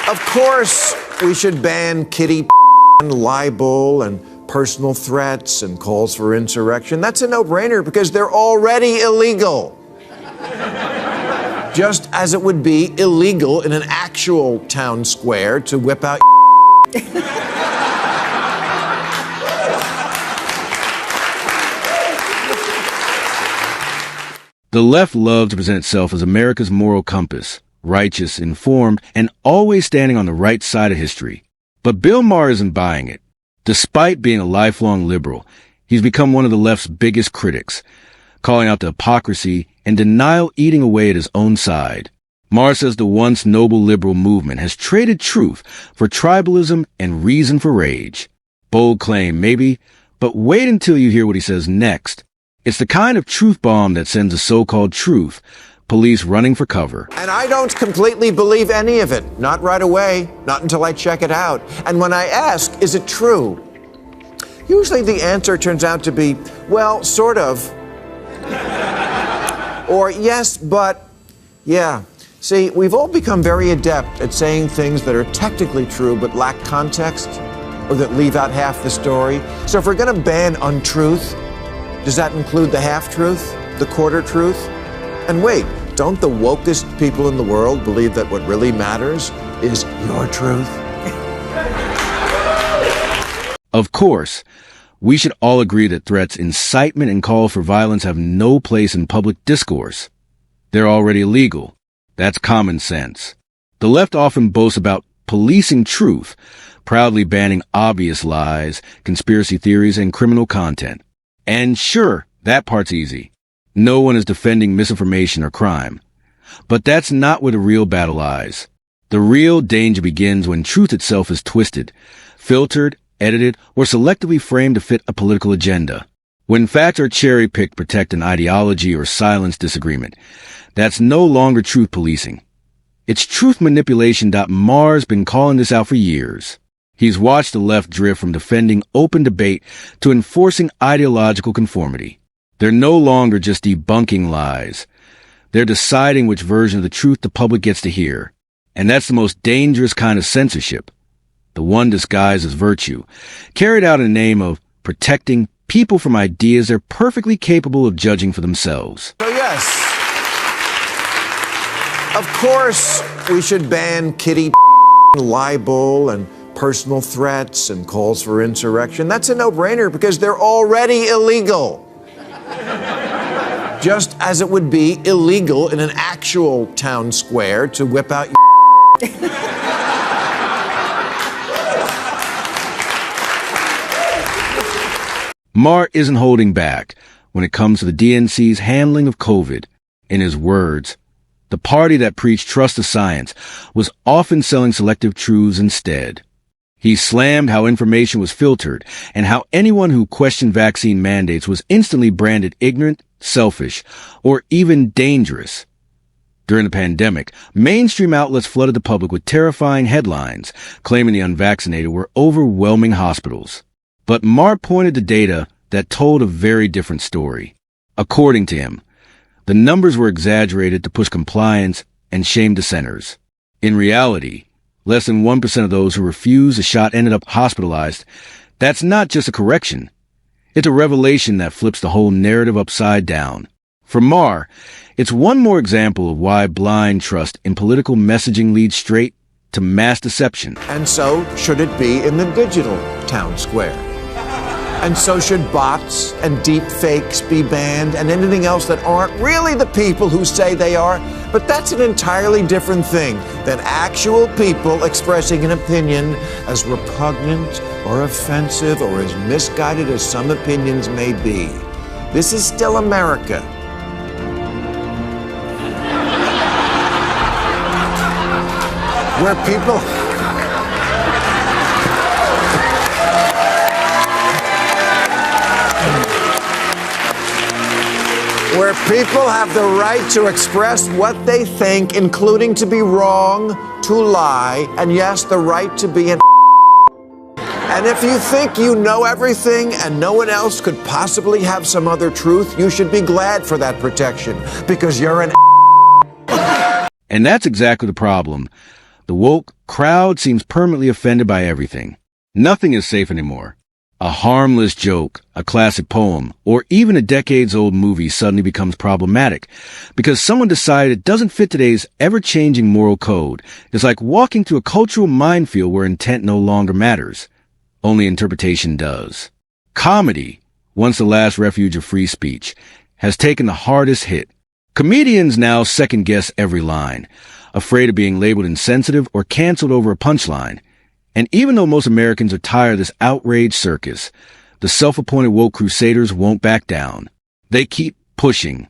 Of course, we should ban kitty and libel and personal threats and calls for insurrection. That's a no-brainer because they're already illegal. Just as it would be illegal in an actual town square to whip out The left loves to present itself as America's moral compass, righteous, informed, and always standing on the right side of history. But Bill Maher isn't buying it. Despite being a lifelong liberal, he's become one of the left's biggest critics, calling out the hypocrisy and denial eating away at his own side. Maher says the once noble liberal movement has traded truth for tribalism and reason for rage. Bold claim, maybe, but wait until you hear what he says next. It's the kind of truth bomb that sends a so-called truth, police running for cover. And I don't completely believe any of it. Not right away, not until I check it out. And when I ask, is it true? Usually the answer turns out to be, well, sort of. Or yes, but, yeah. See, we've all become very adept at saying things that are technically true but lack context, or that leave out half the story. So if we're going to ban untruth, does that include the half-truth, the quarter-truth? And wait, don't the wokest people in the world believe that what really matters is your truth? Of course, we should all agree that threats, incitement, and calls for violence have no place in public discourse. They're already illegal. That's common sense. The left often boasts about policing truth, proudly banning obvious lies, conspiracy theories, and criminal content. And sure, that part's easy. No one is defending misinformation or crime. But that's not where the real battle lies. The real danger begins when truth itself is twisted, filtered, edited, or selectively framed to fit a political agenda. When facts are cherry-picked to protect an ideology or silence disagreement, that's no longer truth policing. It's truth manipulation. Maher's been calling this out for years. He's watched the left drift from defending open debate to enforcing ideological conformity. They're no longer just debunking lies. They're deciding which version of the truth the public gets to hear. And that's the most dangerous kind of censorship. The one disguised as virtue, carried out in the name of protecting people from ideas they're perfectly capable of judging for themselves. So yes, of course, we should ban kitty libel and personal threats and calls for insurrection. That's a no-brainer because they're already illegal. Just as it would be illegal in an actual town square to whip out Maher isn't holding back when it comes to the DNC's handling of COVID. In his words, the party that preached trust the science was often selling selective truths instead. He slammed how information was filtered and how anyone who questioned vaccine mandates was instantly branded ignorant, selfish, or even dangerous. During the pandemic, mainstream outlets flooded the public with terrifying headlines claiming the unvaccinated were overwhelming hospitals. But Maher pointed to data that told a very different story. According to him, the numbers were exaggerated to push compliance and shame dissenters. In reality, less than 1% of those who refused a shot ended up hospitalized. That's not just a correction. It's a revelation that flips the whole narrative upside down. For Maher, it's one more example of why blind trust in political messaging leads straight to mass deception. And so should it be in the digital town square. And so should bots and deep fakes be banned and anything else that aren't really the people who say they are. But that's an entirely different thing than actual people expressing an opinion as repugnant or offensive or as misguided as some opinions may be. This is still America. Where people have the right to express what they think, including to be wrong, to lie, and yes, the right to be an And if you think you know everything and no one else could possibly have some other truth, you should be glad for that protection, because you're an And that's exactly the problem. The woke crowd seems permanently offended by everything. Nothing is safe anymore. A harmless joke, a classic poem, or even a decades-old movie suddenly becomes problematic because someone decided it doesn't fit today's ever-changing moral code. It's like walking through a cultural minefield where intent no longer matters. Only interpretation does. Comedy, once the last refuge of free speech, has taken the hardest hit. Comedians now second-guess every line, afraid of being labeled insensitive or canceled over a punchline. And even though most Americans are tired of this outrage circus, the self-appointed woke crusaders won't back down. They keep pushing,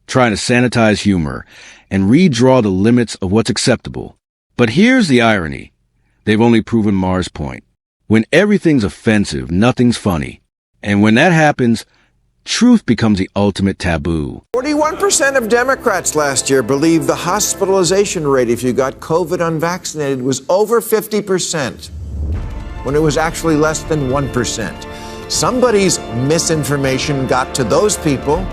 trying to sanitize humor and redraw the limits of what's acceptable. But here's the irony. They've only proven Maher's point. When everything's offensive, nothing's funny. And when that happens, truth becomes the ultimate taboo. 41% of Democrats last year believed the hospitalization rate if you got COVID unvaccinated was over 50%, when it was actually less than 1%. Somebody's misinformation got to those people.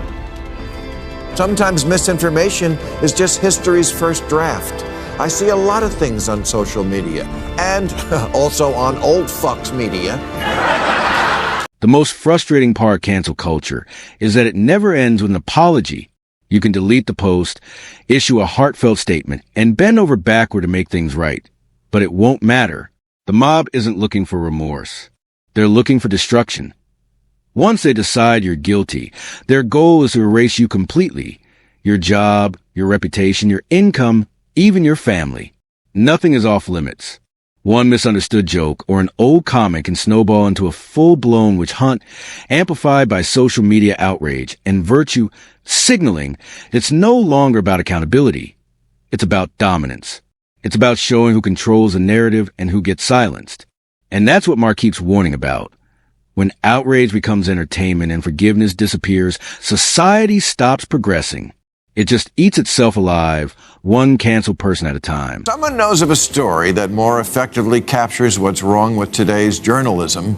Sometimes misinformation is just history's first draft. I see a lot of things on social media and also on old fucks media. The most frustrating part of cancel culture is that it never ends with an apology. You can delete the post, issue a heartfelt statement, and bend over backward to make things right. But it won't matter. The mob isn't looking for remorse. They're looking for destruction. Once they decide you're guilty, their goal is to erase you completely. Your job, your reputation, your income, even your family. Nothing is off limits. One misunderstood joke or an old comment can snowball into a full-blown witch hunt, amplified by social media outrage and virtue signaling it's no longer about accountability. It's about dominance. It's about showing who controls the narrative and who gets silenced. And that's what Maher keeps warning about. When outrage becomes entertainment and forgiveness disappears, society stops progressing. It just eats itself alive, one canceled person at a time. Someone knows of a story that more effectively captures what's wrong with today's journalism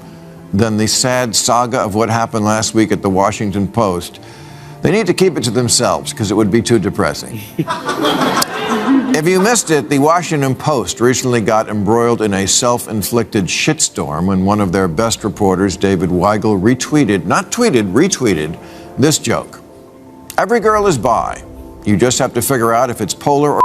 than the sad saga of what happened last week at the Washington Post. They need to keep it to themselves because it would be too depressing. If you missed it, the Washington Post recently got embroiled in a self-inflicted shitstorm when one of their best reporters, David Weigel, retweeted this joke. Every girl is bi. You just have to figure out if it's polar or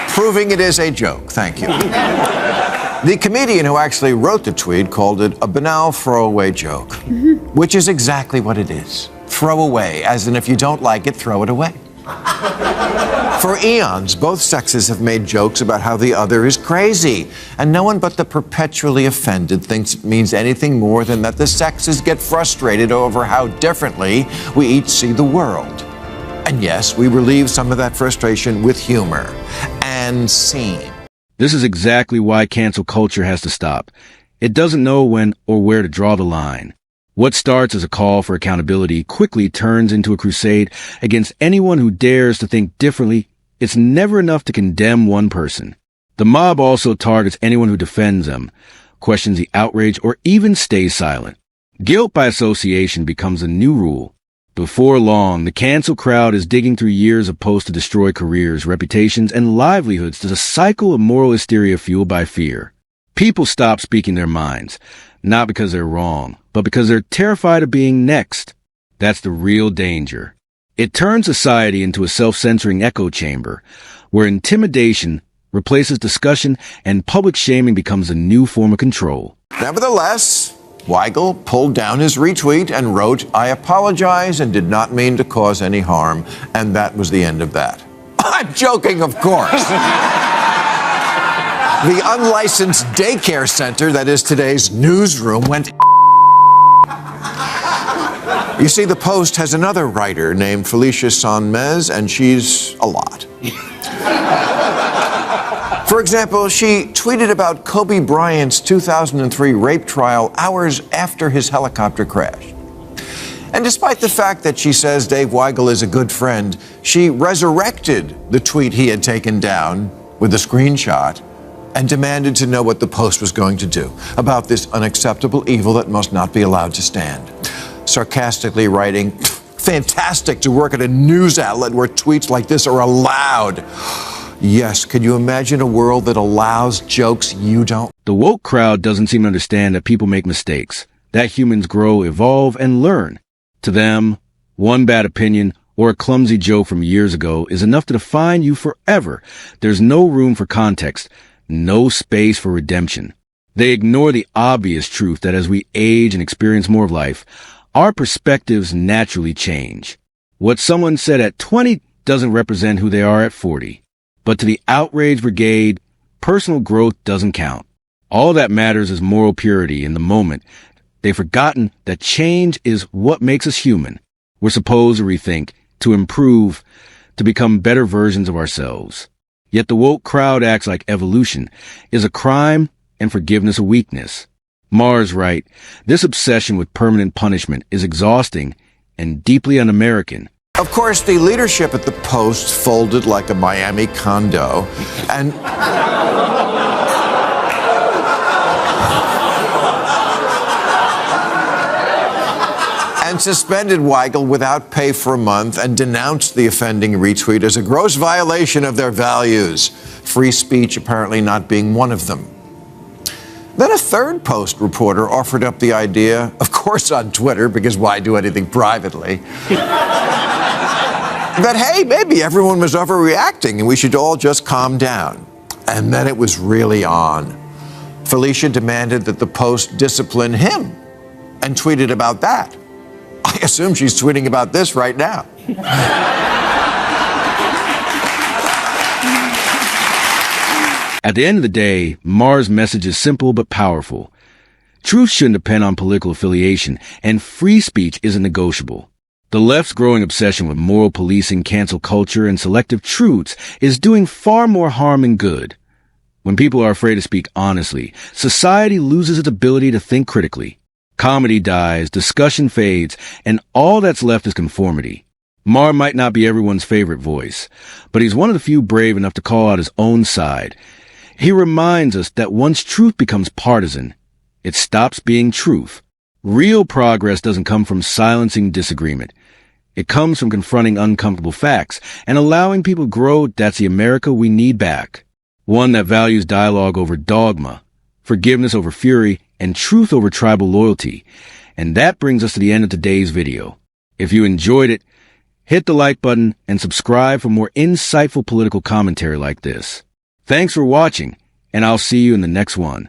proving it is a joke. Thank you. The comedian who actually wrote the tweet called it a banal throwaway joke, which is exactly what it is. Throwaway, as in if you don't like it, throw it away. For eons, both sexes have made jokes about how the other is crazy, and no one but the perpetually offended thinks it means anything more than that the sexes get frustrated over how differently we each see the world. And yes, we relieve some of that frustration with humor and scene. This is exactly why cancel culture has to stop. It doesn't know when or where to draw the line. What starts as a call for accountability quickly turns into a crusade against anyone who dares to think differently. It's never enough to condemn one person. The mob also targets anyone who defends them, questions the outrage, or even stays silent. Guilt by association becomes a new rule. Before long, the cancel crowd is digging through years of posts to destroy careers, reputations, and livelihoods to a cycle of moral hysteria fueled by fear. People stop speaking their minds, not because they're wrong, but because they're terrified of being next. That's the real danger. It turns society into a self-censoring echo chamber, where intimidation replaces discussion and public shaming becomes a new form of control. Nevertheless, Weigel pulled down his retweet and wrote, "I apologize and did not mean to cause any harm," and that was the end of that. I'm joking, of course. The unlicensed daycare center that is today's newsroom went. You see, the Post has another writer named Felicia Sonmez, and she's a lot. For example, she tweeted about Kobe Bryant's 2003 rape trial hours after his helicopter crashed. And despite the fact that she says Dave Weigel is a good friend, she resurrected the tweet he had taken down with a screenshot and demanded to know what the Post was going to do about this unacceptable evil that must not be allowed to stand. sarcastically writing, fantastic to work at a news outlet where tweets like this are allowed. Yes, can you imagine a world that allows jokes you don't? The woke crowd doesn't seem to understand that people make mistakes, that humans grow, evolve, and learn. To them, one bad opinion or a clumsy joke from years ago is enough to define you forever. There's no room for context, no space for redemption. They ignore the obvious truth that as we age and experience more of life, our perspectives naturally change. What someone said at 20 doesn't represent who they are at 40. But to the outrage brigade, personal growth doesn't count. All that matters is moral purity in the moment. They've forgotten that change is what makes us human. We're supposed to rethink, to improve, to become better versions of ourselves. Yet the woke crowd acts like evolution is a crime and forgiveness a weakness. Maher's right. This obsession with permanent punishment is exhausting and deeply un-American. Of course, the leadership at the Post folded like a Miami condo and suspended Weigel without pay for a month and denounced the offending retweet as a gross violation of their values, free speech apparently not being one of them. Then a third Post reporter offered up the idea, of course on Twitter, because why do anything privately, that, hey, maybe everyone was overreacting and we should all just calm down. And then it was really on. Felicia demanded that the Post discipline him and tweeted about that. I assume she's tweeting about this right now. At the end of the day, Maher's message is simple but powerful. Truth shouldn't depend on political affiliation, and free speech isn't negotiable. The left's growing obsession with moral policing, cancel culture, and selective truths is doing far more harm than good. When people are afraid to speak honestly, society loses its ability to think critically. Comedy dies, discussion fades, and all that's left is conformity. Maher might not be everyone's favorite voice, but he's one of the few brave enough to call out his own side. He reminds us that once truth becomes partisan, it stops being truth. Real progress doesn't come from silencing disagreement. It comes from confronting uncomfortable facts and allowing people to grow. That's the America we need back. One that values dialogue over dogma, forgiveness over fury, and truth over tribal loyalty. And that brings us to the end of today's video. If you enjoyed it, hit the like button and subscribe for more insightful political commentary like this. Thanks for watching, and I'll see you in the next one.